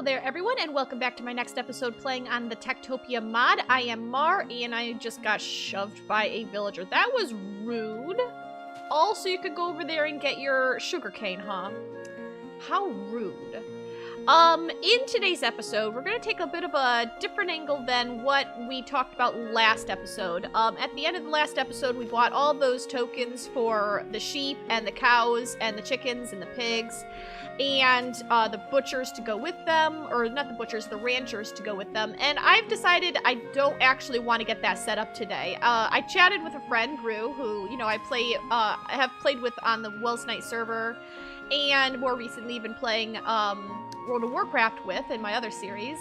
Hello there, everyone, and welcome back to my next episode playing on the TekTopia mod. I am Mar, and I just got shoved by a villager. That was rude. Also, you could go over there and get your sugarcane, huh? How rude. In today's episode, we're going to take a bit of a different angle than what we talked about last episode. At the end of the last episode, we bought all those tokens for the sheep and the cows and the chickens and the pigs and the butchers to go with them, or not the butchers, the ranchers to go with them. And I've decided I don't actually want to get that set up today. I chatted with a friend, Gru, who, you know, I have played with on the Wells Night server, and more recently been playing World of Warcraft with in my other series,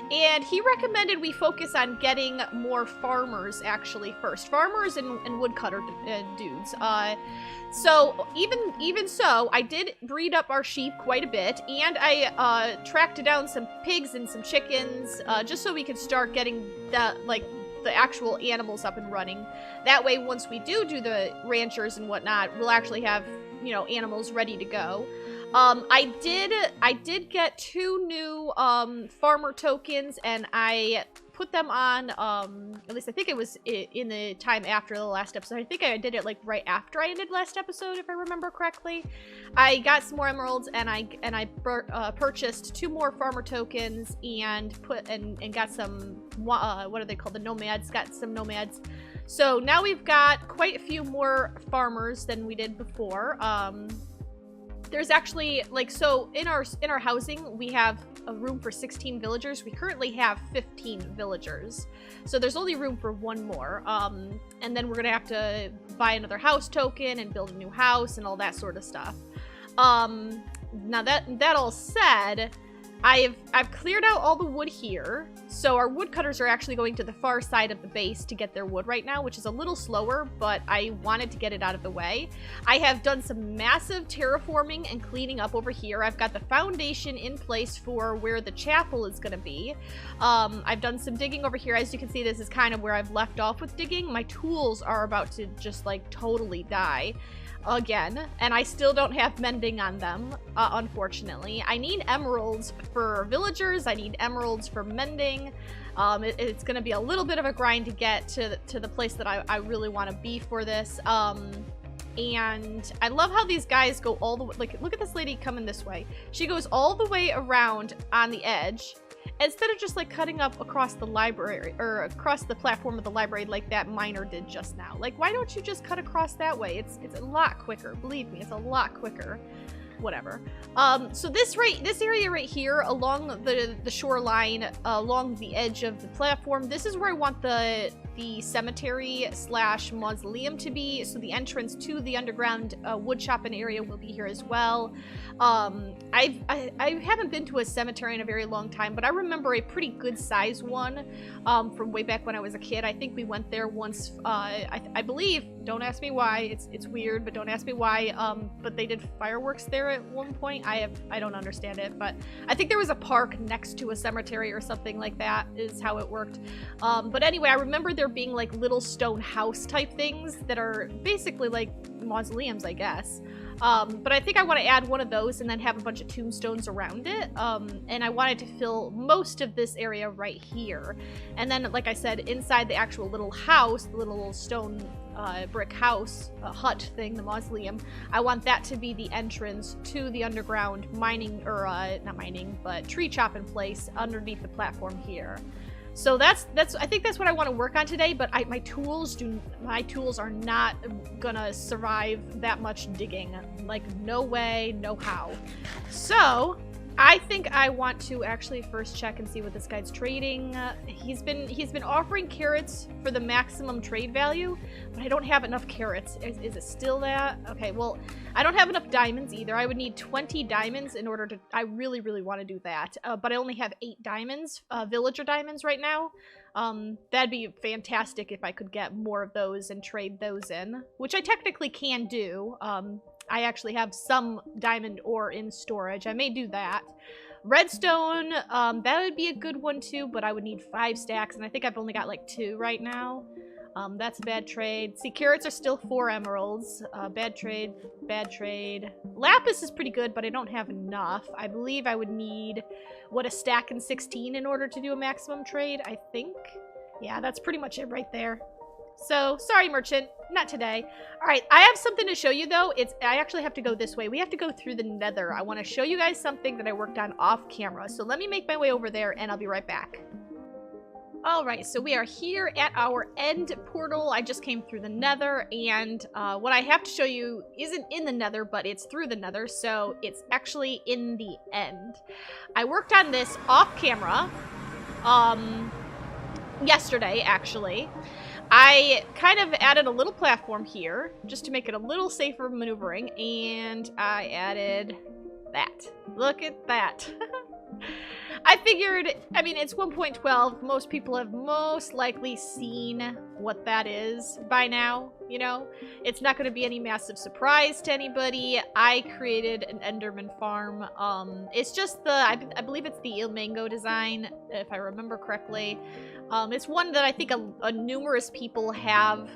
and he recommended we focus on getting more farmers actually first. Farmers and woodcutter dudes. So even so, I did breed up our sheep quite a bit, and I tracked down some pigs and some chickens, just so we could start getting the actual animals up and running. That way, once we do the ranchers and whatnot, we'll actually have, you know, animals ready to go. I did get 2 new farmer tokens, and I put them on, at least I think it was in the time after the last episode. I think I did it like right after I ended last episode, if I remember correctly. I got some more emeralds, and I purchased 2 more farmer tokens and got some, what are they called, the nomads. Got some nomads. So now we've got quite a few more farmers than we did before. There's actually, like, so in our housing, we have a room for 16 villagers. We currently have 15 villagers. So there's only room for 1 more. And then we're gonna have to buy another house token and build a new house and all that sort of stuff. Now that all said, I've cleared out all the wood here, so our woodcutters are actually going to the far side of the base to get their wood right now, which is a little slower, but I wanted to get it out of the way. I have done some massive terraforming and cleaning up over here. I've got the foundation in place for where the chapel is going to be. I've done some digging over here. As you can see, this is kind of where I've left off with digging. My tools are about to just, like, totally die again, and I still don't have mending on them, unfortunately. I need emeralds for villagers. I need emeralds for mending. It's gonna be a little bit of a grind to get to the place that I really want to be for this. And I love how these guys go all the way, like, look at this lady coming this way. She goes all the way around on the edge, instead of just, like, cutting up across the library, or across the platform of the library like that miner did just now. Like, why don't you just cut across that way? It's a lot quicker. Believe me, it's a lot quicker. Whatever. So this area right here, along the shoreline, along the edge of the platform, this is where I want the cemetery / mausoleum to be. So the entrance to the underground wood chopping area will be here as well. I haven't been to a cemetery in a very long time, but I remember a pretty good size one from way back when I was a kid. I think we went there once. I believe, don't ask me why, it's weird, but don't ask me why, but they did fireworks there at one point. I don't understand it, but I think there was a park next to a cemetery or something like that is how it worked. But anyway, I remember there being, like, little stone house type things that are basically like mausoleums, I guess. But I think I want to add one of those and then have a bunch of tombstones around it. And I wanted to fill most of this area right here. And then, like I said, inside the actual little house, the little stone brick house, hut thing, the mausoleum, I want that to be the entrance to the underground mining, or not mining, but tree chopping place underneath the platform here. So I think that's what I want to work on today, but my tools are not gonna survive that much digging. Like, no way, no how. So I think I want to actually first check and see what this guy's trading. He's been offering carrots for the maximum trade value, but I don't have enough carrots. Is it still that? Okay, well, I don't have enough diamonds either. I would need 20 diamonds in order to, I really, really want to do that. But I only have 8 diamonds, villager diamonds right now. That'd be fantastic if I could get more of those and trade those in, which I technically can do. I actually have some diamond ore in storage. I may do that. Redstone, that would be a good one too, but I would need 5 stacks, and I think I've only got like 2 right now. That's a bad trade. See, carrots are still 4 emeralds. Bad trade, bad trade. Lapis is pretty good, but I don't have enough. I believe I would need, what, a stack and 16 in order to do a maximum trade, I think. Yeah, that's pretty much it right there. So, sorry, merchant. Not today. Alright, I have something to show you, though. I actually have to go this way. We have to go through the nether. I want to show you guys something that I worked on off camera. So let me make my way over there, and I'll be right back. Alright, so we are here at our end portal. I just came through the nether, and what I have to show you isn't in the nether, but it's through the nether, so it's actually in the end. I worked on this off camera, yesterday, actually. I kind of added a little platform here, just to make it a little safer maneuvering, and I added that. Look at that. I figured, I mean, it's 1.12. Most people have most likely seen what that is by now, you know? It's not going to be any massive surprise to anybody. I created an Enderman farm. It's just the, I believe it's the Ilmango design, if I remember correctly. It's one that I think numerous people have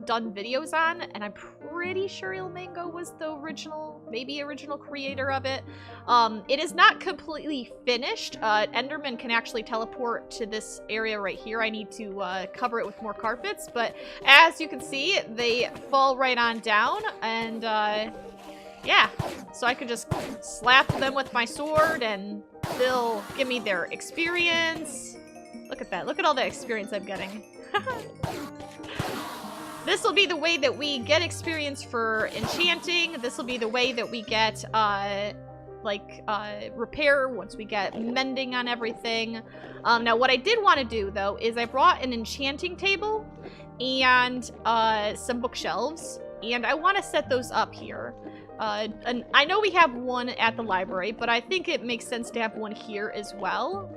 done videos on, and I'm pretty sure Ilmango was the original, maybe original creator of it. It is not completely finished. Enderman can actually teleport to this area right here. I need to cover it with more carpets, but as you can see, they fall right on down, and yeah, so I could just slap them with my sword, and they'll give me their experience. Look at that. Look at all the experience I'm getting. This will be the way that we get experience for enchanting. This will be the way that we get, repair once we get mending on everything. Now, what I did want to do, though, is I brought an enchanting table and some bookshelves, and I want to set those up here. And I know we have one at the library, but I think it makes sense to have one here as well.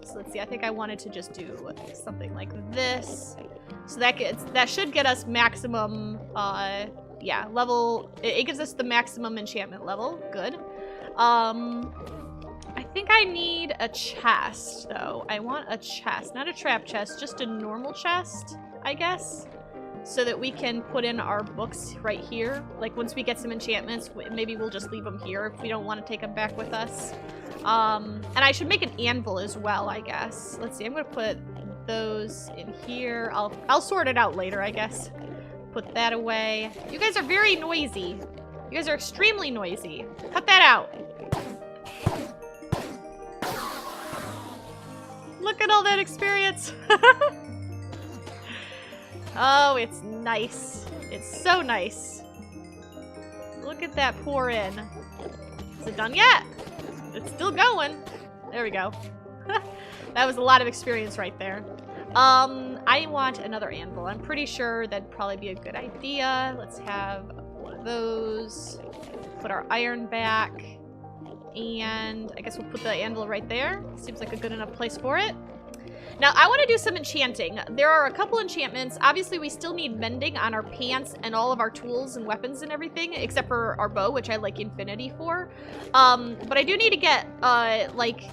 So let's see, I think I wanted to just do something like this. So that should get us maximum, yeah, level, it gives us the maximum enchantment level. Good. I think I need a chest, though. I want a chest, not a trap chest, just a normal chest, I guess. So that we can put in our books right here. Like, once we get some enchantments, maybe we'll just leave them here if we don't want to take them back with us. And I should make an anvil as well, I guess. Let's see, I'm going to put those in here. I'll sort it out later, I guess. Put that away. You guys are very noisy. You guys are extremely noisy. Cut that out. Look at all that experience. Oh, it's nice. It's so nice. Look at that pour in. Is it done yet? It's still going. There we go. That was a lot of experience right there. I want another anvil. I'm pretty sure that'd probably be a good idea. Let's have one of those. Put our iron back. And I guess we'll put the anvil right there. Seems like a good enough place for it. Now, I want to do some enchanting. There are a couple enchantments. Obviously, we still need mending on our pants and all of our tools and weapons and everything, except for our bow, which I like infinity for. But I do need to get, like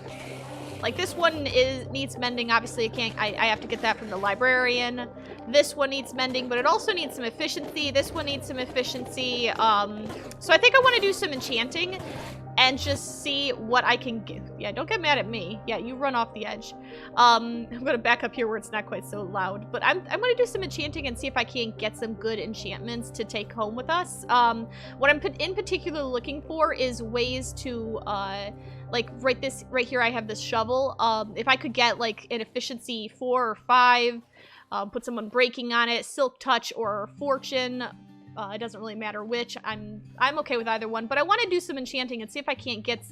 this one needs mending. Obviously, I have to get that from the librarian. This one needs mending, but it also needs some efficiency. This one needs some efficiency. So I think I want to do some enchanting and just see what I can get. Yeah, don't get mad at me. Yeah, you run off the edge. I'm gonna back up here where it's not quite so loud. But I'm gonna do some enchanting and see if I can get some good enchantments to take home with us. What I'm in particular looking for is ways to, like right here I have this shovel. If I could get like an efficiency 4 or 5, put some unbreaking on it, silk touch or fortune. It doesn't really matter which. I'm okay with either one, but I want to do some enchanting and see if I can't get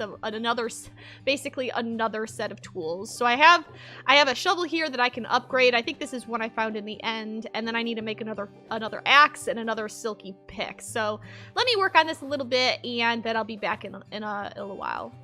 basically another set of tools. So I have a shovel here that I can upgrade. I think this is one I found in the end, and then I need to make another axe and another silky pick. So let me work on this a little bit, and then I'll be back in a little while.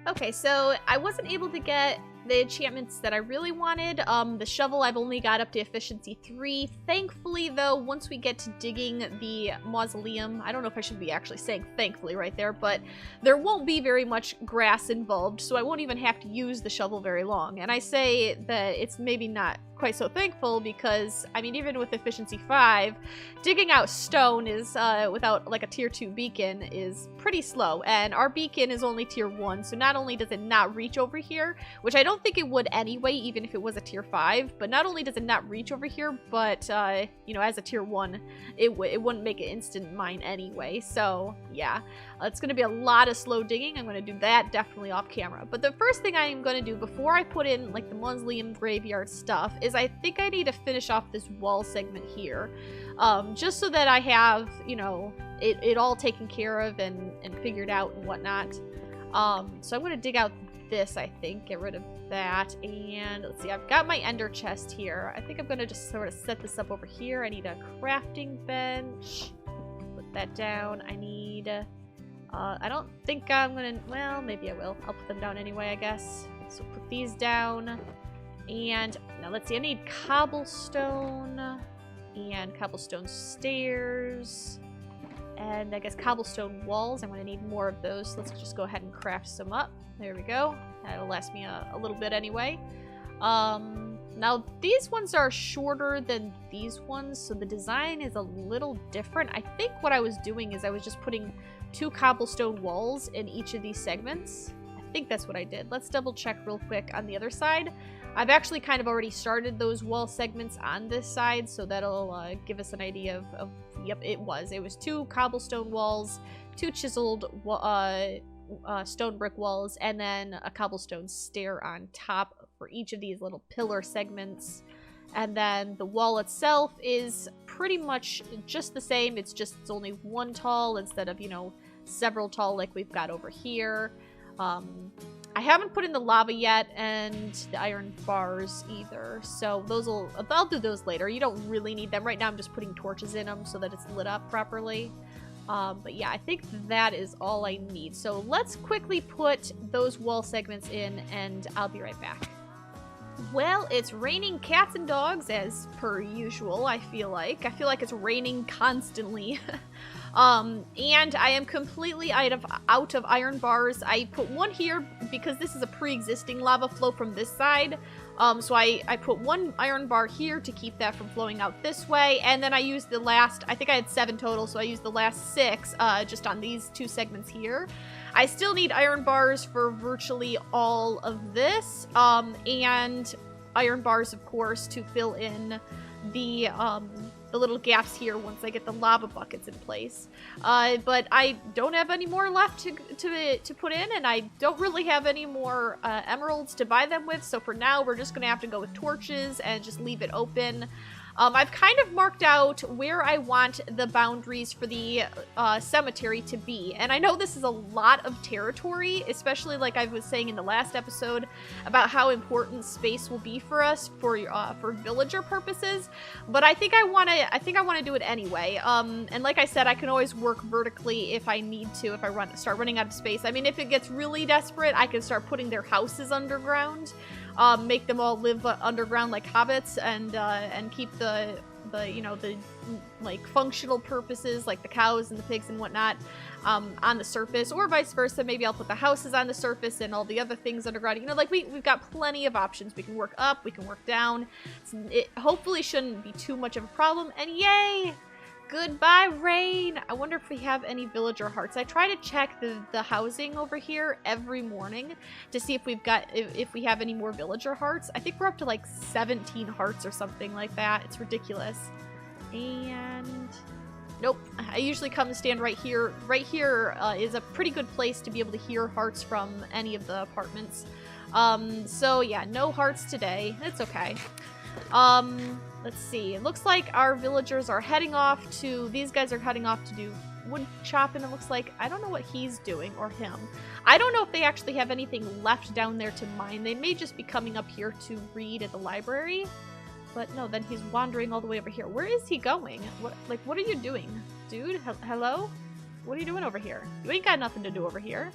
Okay, so I wasn't able to get the enchantments that I really wanted. The shovel I've only got up to efficiency 3. Thankfully, though, once we get to digging the mausoleum, I don't know if I should be actually saying thankfully right there, but there won't be very much grass involved, so I won't even have to use the shovel very long. And I say that it's maybe not quite so thankful because, I mean, even with efficiency 5, digging out stone is, without like a tier 2 beacon, is pretty slow. And our beacon is only tier 1, so not only does it not reach over here, which I don't think it would anyway, even if it was a tier 5, but not only does it not reach over here, but, you know, as a tier 1, it wouldn't make an instant mine anyway. So, yeah, it's going to be a lot of slow digging. I'm going to do that definitely off camera. But the first thing I am going to do before I put in, like, the Mausoleum graveyard stuff is I think I need to finish off this wall segment here, just so that I have, you know, it all taken care of and figured out and whatnot. So I'm going to dig out this, I think, get rid of that, and let's see, I've got my ender chest here. I think I'm going to just sort of set this up over here. I need a crafting bench, put that down. I need, I don't think I'm going to, well, maybe I will. I'll put them down anyway, I guess. So put these down. And now let's see, I need cobblestone and cobblestone stairs and I guess cobblestone walls. I'm going to need more of those, so let's just go ahead and craft some up. There we go. That'll last me a little bit anyway. Now these ones are shorter than these ones, so the design is a little different. I think what I was doing is I was just putting 2 cobblestone walls in each of these segments. I think that's what I did. Let's double check real quick on the other side. I've actually kind of already started those wall segments on this side, so that'll give us an idea of yep, it was 2 cobblestone walls, 2 chiseled stone brick walls, and then a cobblestone stair on top for each of these little pillar segments. And then the wall itself is pretty much just the same. It's only 1 tall instead of, you know, several tall like we've got over here. I haven't put in the lava yet, and the iron bars either, so I'll do those later. You don't really need them. Right now I'm just putting torches in them so that it's lit up properly. But yeah, I think that is all I need. So let's quickly put those wall segments in, and I'll be right back. Well, it's raining cats and dogs as per usual, I feel like. I feel like it's raining constantly. And I am completely out of iron bars. I put 1 here because this is a pre-existing lava flow from this side. So I put 1 iron bar here to keep that from flowing out this way, and then I used the last, I think I had 7 total, so I used the last 6 just on these 2 segments here. I still need iron bars for virtually all of this, and iron bars, of course, to fill in the little gaps here once I get the lava buckets in place. But I don't have any more left to put in, and I don't really have any more emeralds to buy them with, so for now we're just gonna have to go with torches and just leave it open. I've kind of marked out where I want the boundaries for the cemetery to be. And I know this is a lot of territory, especially like I was saying in the last episode about how important space will be for us for villager purposes. But I think I want to do it anyway. And like I said, I can always work vertically if I need to, if I start running out of space. I mean, if it gets really desperate, I can start putting their houses underground. Make them all live underground like hobbits, and keep the you know, the like functional purposes like the cows and the pigs and whatnot on the surface, or vice versa. Maybe I'll put the houses on the surface and all the other things underground. You know, like we've got plenty of options. We can work up, we can work down. It hopefully shouldn't be too much of a problem. And yay! Goodbye, rain! I wonder if we have any villager hearts. I try to check the housing over here every morning to see if if we have any more villager hearts. I think we're up to like 17 hearts or something like that. It's ridiculous. And nope. I usually come and stand right here. Right here is a pretty good place to be able to hear hearts from any of the apartments. So yeah, no hearts today. It's okay. Let's see. It looks like our villagers are heading off to... These guys are heading off to do wood chopping, it looks like. I don't know what he's doing, or him. I don't know if they actually have anything left down there to mine. They may just be coming up here to read at the library. But no, then he's wandering all the way over here. Where is he going? What are you doing? Dude, hello? What are you doing over here? You ain't got nothing to do over here.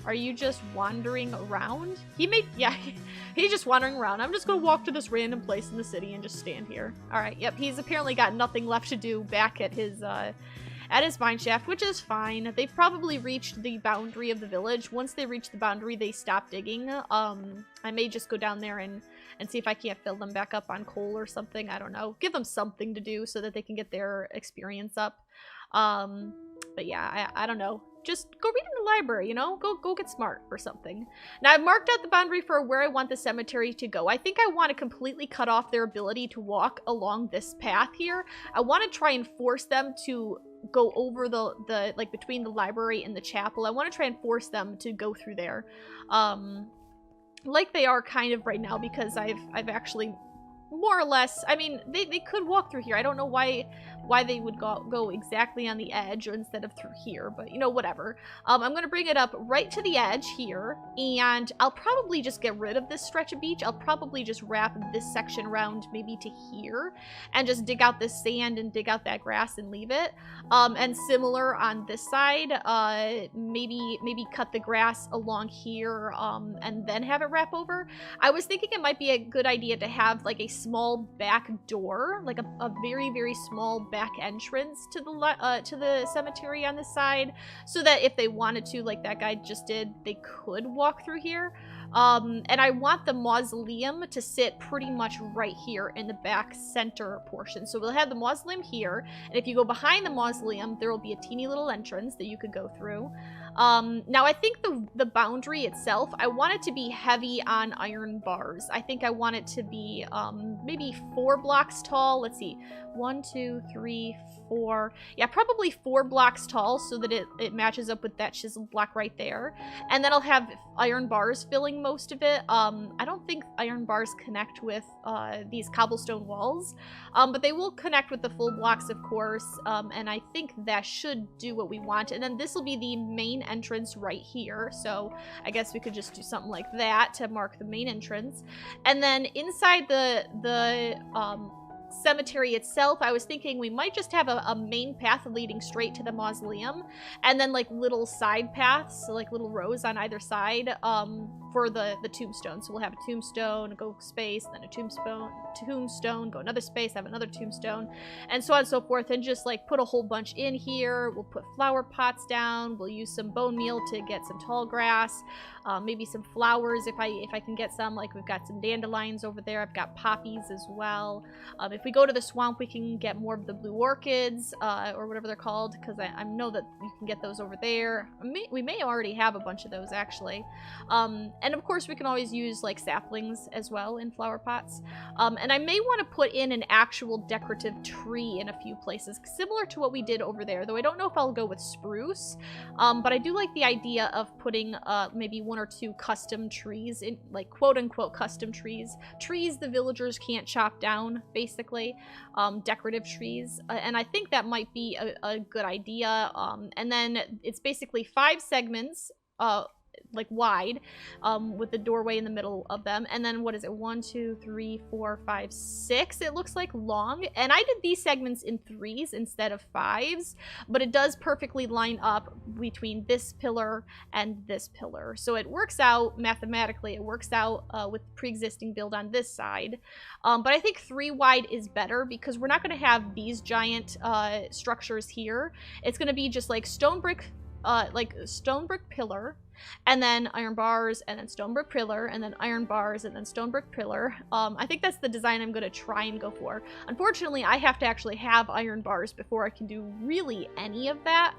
Are you just wandering around? He's just wandering around. I'm just gonna walk to this random place in the city and just stand here. Alright, yep, he's apparently got nothing left to do back at his mine shaft, which is fine. They've probably reached the boundary of the village. Once they reach the boundary, they stop digging. I may just go down there and and see if I can't fill them back up on coal or something. I don't know. Give them something to do so that they can get their experience up. But yeah, I don't know. Just go read in the library, you know? Go get smart or something. Now, I've marked out the boundary for where I want the cemetery to go. I think I want to completely cut off their ability to walk along this path here. I want to try and force them to go over the like, between the library and the chapel. I want to try and force them to go through there. Like they are kind of right now, because I've actually... more or less, I mean, they could walk through here. I don't know why they would go exactly on the edge instead of through here, but you know, whatever. I'm going to bring it up right to the edge here, and I'll probably just get rid of this stretch of beach. I'll probably just wrap this section around maybe to here, and just dig out this sand and dig out that grass and leave it. And similar on this side, maybe cut the grass along here, and then have it wrap over. I was thinking it might be a good idea to have like a small back door, like a very, very small back entrance to the cemetery on this side, so that if they wanted to, like that guy just did, they could walk through here. And I want the mausoleum to sit pretty much right here in the back center portion. So we'll have the mausoleum here, and if you go behind the mausoleum, there will be a teeny little entrance that you could go through. Now I think the boundary itself, I want it to be heavy on iron bars. I think I want it to be maybe 4 blocks tall. Let's see, 1, 2, 3, 4. Yeah, probably 4 blocks tall, so that it matches up with that chiseled block right there. And then I'll have iron bars filling most of it. I don't think iron bars connect with these cobblestone walls, but they will connect with the full blocks, of course. And I think that should do what we want. And then this will be the main entrance right here. So I guess we could just do something like that to mark the main entrance. And then inside the cemetery itself, I was thinking we might just have a main path leading straight to the mausoleum, and then like little side paths, so like little rows on either side for the tombstone. So we'll have a tombstone, go space, then a tombstone, go another space, have another tombstone, and so on and so forth, and just like put a whole bunch in here. We'll put flower pots down, we'll use some bone meal to get some tall grass, maybe some flowers if I can get some. Like we've got some dandelions over there, I've got poppies as well. If we go to the swamp, we can get more of the blue orchids, or whatever they're called, because I know that you can get those over there. We may already have a bunch of those, actually. And of course, we can always use, like, saplings as well in flower pots. And I may want to put in an actual decorative tree in a few places, similar to what we did over there, though I don't know if I'll go with spruce. But I do like the idea of putting maybe 1 or 2 custom trees, in, like, quote-unquote custom trees. Trees the villagers can't chop down, basically. Decorative trees. And I think that might be a good idea. And then it's basically 5 segments, like wide, with the doorway in the middle of them, and then what is it, 1, 2, 3, 4, 5, 6, it looks like, long. And I did these segments in 3s instead of 5s, but it does perfectly line up between this pillar and this pillar, so it works out mathematically. It works out with pre-existing build on this side. But I think 3 wide is better, because we're not going to have these giant structures here. It's going to be just like stone brick pillar, and then iron bars, and then stone brick pillar, and then iron bars, and then stone brick pillar. I think that's the design I'm going to try and go for. Unfortunately, I have to actually have iron bars before I can do really any of that.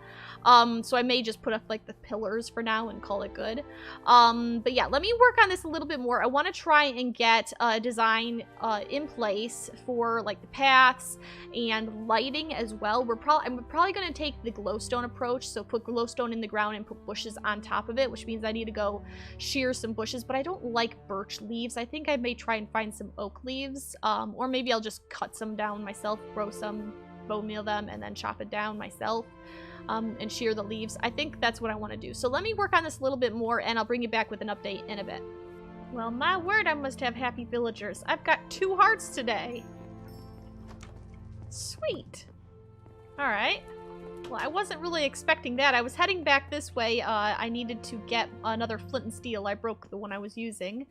So I may just put up like the pillars for now and call it good. But yeah, let me work on this a little bit more. I want to try and get a design in place for like the paths and lighting as well. I'm probably going to take the glowstone approach, so put glowstone in the ground and put bushes on top of it, which means I need to go shear some bushes, but I don't like birch leaves. I think I may try and find some oak leaves, or maybe I'll just cut some down myself, grow some, bone meal them, and then chop it down myself, and shear the leaves. I think that's what I want to do. So let me work on this a little bit more, and I'll bring you back with an update in a bit. Well, my word, I must have happy villagers. I've got 2 hearts today. Sweet. Alright. Well, I wasn't really expecting that. I was heading back this way. I needed to get another flint and steel. I broke the one I was using.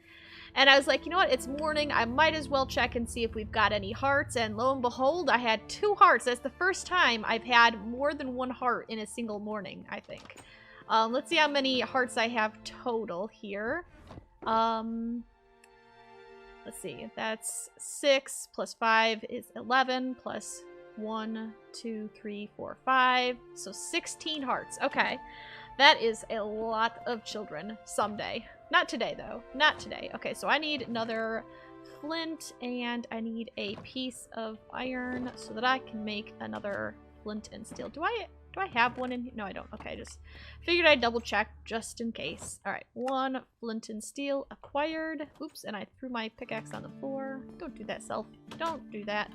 And I was like, you know what? It's morning. I might as well check and see if we've got any hearts. And lo and behold, I had 2 hearts. That's the first time I've had more than 1 heart in a single morning, I think. Let's see how many hearts I have total here. let's see, that's 6 plus 5 is 11 plus 1, 2, 3, 4, 5. So 16 hearts. Okay. That is a lot of children someday. Not today, though. Not today. Okay, so I need another flint, and I need a piece of iron so that I can make another flint and steel. Do I have one in here? No, I don't. Okay, I just figured I'd double check just in case. All right, 1 flint and steel acquired. Oops, and I threw my pickaxe on the floor. Don't do that, self. Don't do that.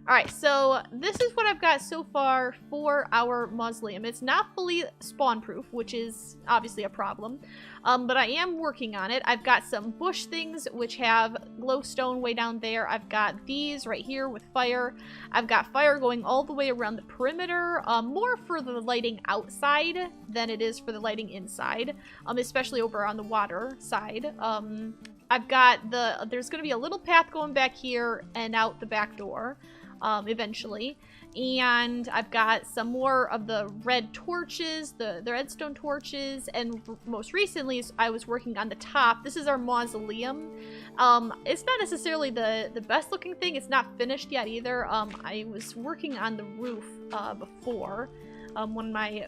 Alright, so this is what I've got so far for our mausoleum. It's not fully spawn-proof, which is obviously a problem, but I am working on it. I've got some bush things which have glowstone way down there. I've got these right here with fire. I've got fire going all the way around the perimeter, more for the lighting outside than it is for the lighting inside, especially over on the water side. I've got there's going to be a little path going back here and out the back door. Eventually, and I've got some more of the red torches, the redstone torches, and most recently I was working on the top. This is our mausoleum. It's not necessarily the best looking thing. It's not finished yet either. I was working on the roof before when my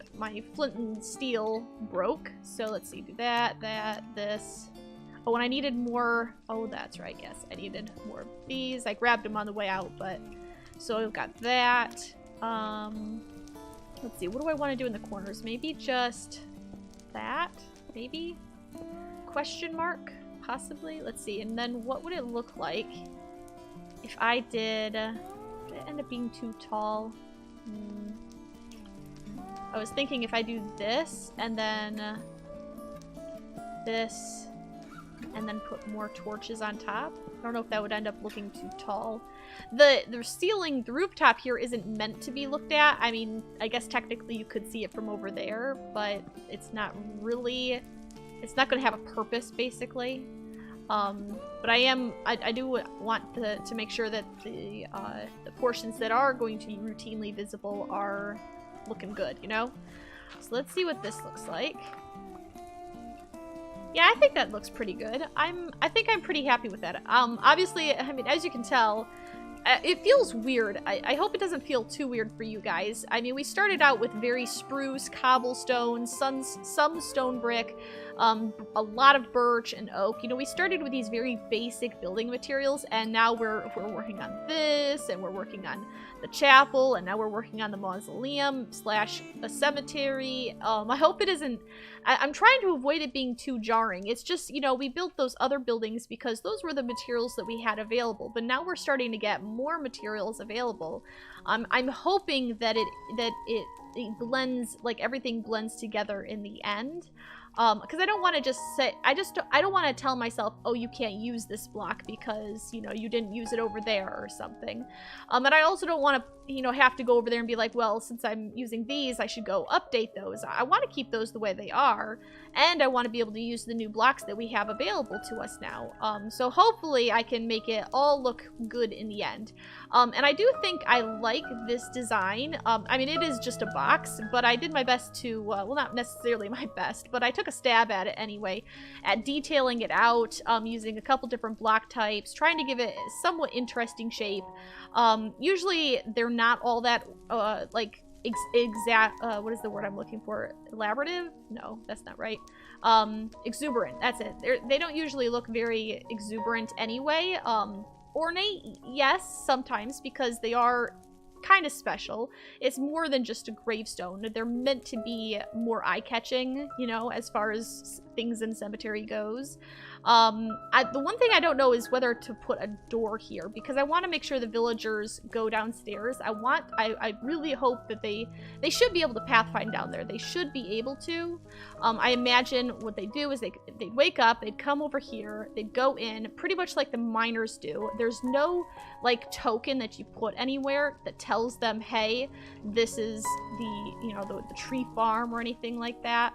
flint and steel broke. So let's see, do this. Oh, and I needed more. Oh, that's right. Yes, I needed more of these. I grabbed them on the way out, but. So I've got that. Let's see, what do I want to do in the corners? Maybe just that? Maybe? Question mark? Possibly? Let's see. And then what would it look like if I did... Did it end up being too tall? I was thinking if I do this, and then this, and then put more torches on top. I don't know if that would end up looking too tall. The ceiling, the rooftop here isn't meant to be looked at. I mean, I guess technically you could see it from over there, but it's not really, it's not going to have a purpose, basically. But I do want to make sure that the portions that are going to be routinely visible are looking good, you know? So let's see what this looks like. Yeah, I think that looks pretty good. I think I'm pretty happy with that. Obviously, I mean, as you can tell, it feels weird. I hope it doesn't feel too weird for you guys. I mean, we started out with very spruce cobblestone, some stone brick, a lot of birch and oak. You know, we started with these very basic building materials, and now we're working on this, and we're working on the chapel, and now we're working on the mausoleum / a cemetery. I hope it isn't... I'm trying to avoid it being too jarring. It's just, you know, we built those other buildings because those were the materials that we had available, but now we're starting to get more materials available. I'm hoping that it blends, like everything blends together in the end. Because I don't want to just say, I don't want to tell myself, oh, you can't use this block because, you know, you didn't use it over there or something. And I also don't want to, you know, have to go over there and be like, well, since I'm using these, I should go update those. I want to keep those the way they are, and I want to be able to use the new blocks that we have available to us now. So hopefully I can make it all look good in the end. And I do think I like this design. I mean, it is just a box, but I did my best to, well, not necessarily my best, but I took a stab at it anyway, at detailing it out, using a couple different block types, trying to give it a somewhat interesting shape. Usually they're not all that, like, exact, what is the word I'm looking for? Elaborative? No, that's not right. Exuberant, that's it. They don't usually look very exuberant anyway. Ornate, yes, sometimes, because they are kind of special. It's more than just a gravestone. They're meant to be more eye-catching, you know, as far as things in cemetery goes. The one thing I don't know is whether to put a door here, because I want to make sure the villagers go downstairs. I really hope that they should be able to pathfind down there. They should be able to. I imagine what they do is they'd wake up, they'd come over here, they'd go in, pretty much like the miners do. There's no, like, token that you put anywhere that tells them, hey, this is the, you know, the tree farm or anything like that.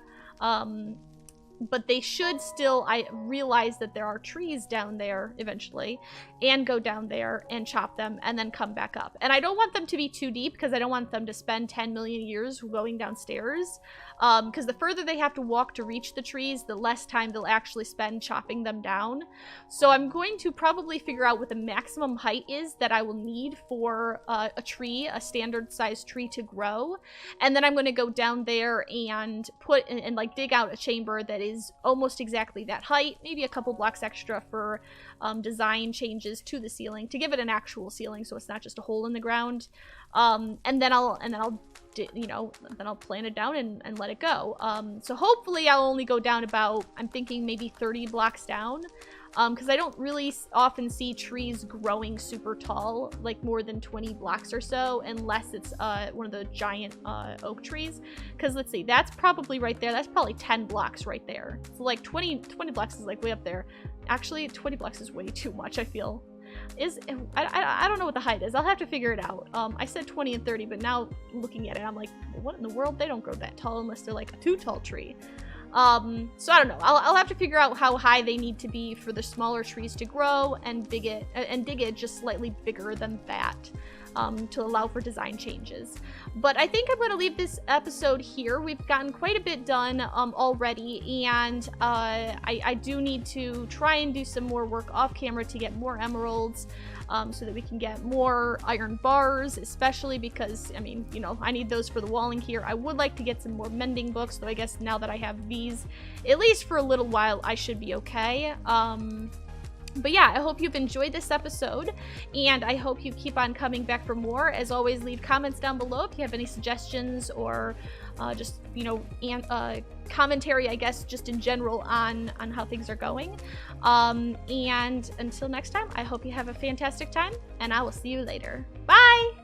but they should still, I realize that there are trees down there eventually, and go down there and chop them and then come back up. And I don't want them to be too deep because I don't want them to spend 10 million years going downstairs. Because the further they have to walk to reach the trees, the less time they'll actually spend chopping them down. So I'm going to probably figure out what the maximum height is that I will need for a tree, a standard sized tree to grow. And then I'm going to go down there and put and like dig out a chamber that is almost exactly that height, maybe a couple blocks extra for design changes to the ceiling to give it an actual ceiling so it's not just a hole in the ground. And then I'll plant it down and let it go. So hopefully I'll only go down about, I'm thinking maybe 30 blocks down, because I don't really often see trees growing super tall, like more than 20 blocks or so, unless it's one of the giant oak trees. Because let's see, that's probably right there. That's probably 10 blocks right there. So like 20 blocks is like way up there. Actually, 20 blocks is way too much, I feel. I don't know what the height is. I'll have to figure it out. I said 20 and 30, but now looking at it, I'm like, what in the world? They don't grow that tall unless they're like a too tall tree. So I don't know. I'll have to figure out how high they need to be for the smaller trees to grow and dig it just slightly bigger than that. To allow for design changes. But I think I'm going to leave this episode here. We've gotten quite a bit done already, and I do need to try and do some more work off camera to get more emeralds, so that we can get more iron bars, especially because, I mean, you know, I need those for the walling here. I would like to get some more mending books, though I guess now that I have these, at least for a little while, I should be okay. But yeah, I hope you've enjoyed this episode, and I hope you keep on coming back for more. As always, leave comments down below if you have any suggestions or just, you know, commentary, I guess, just in general on how things are going. And until next time, I hope you have a fantastic time, and I will see you later. Bye!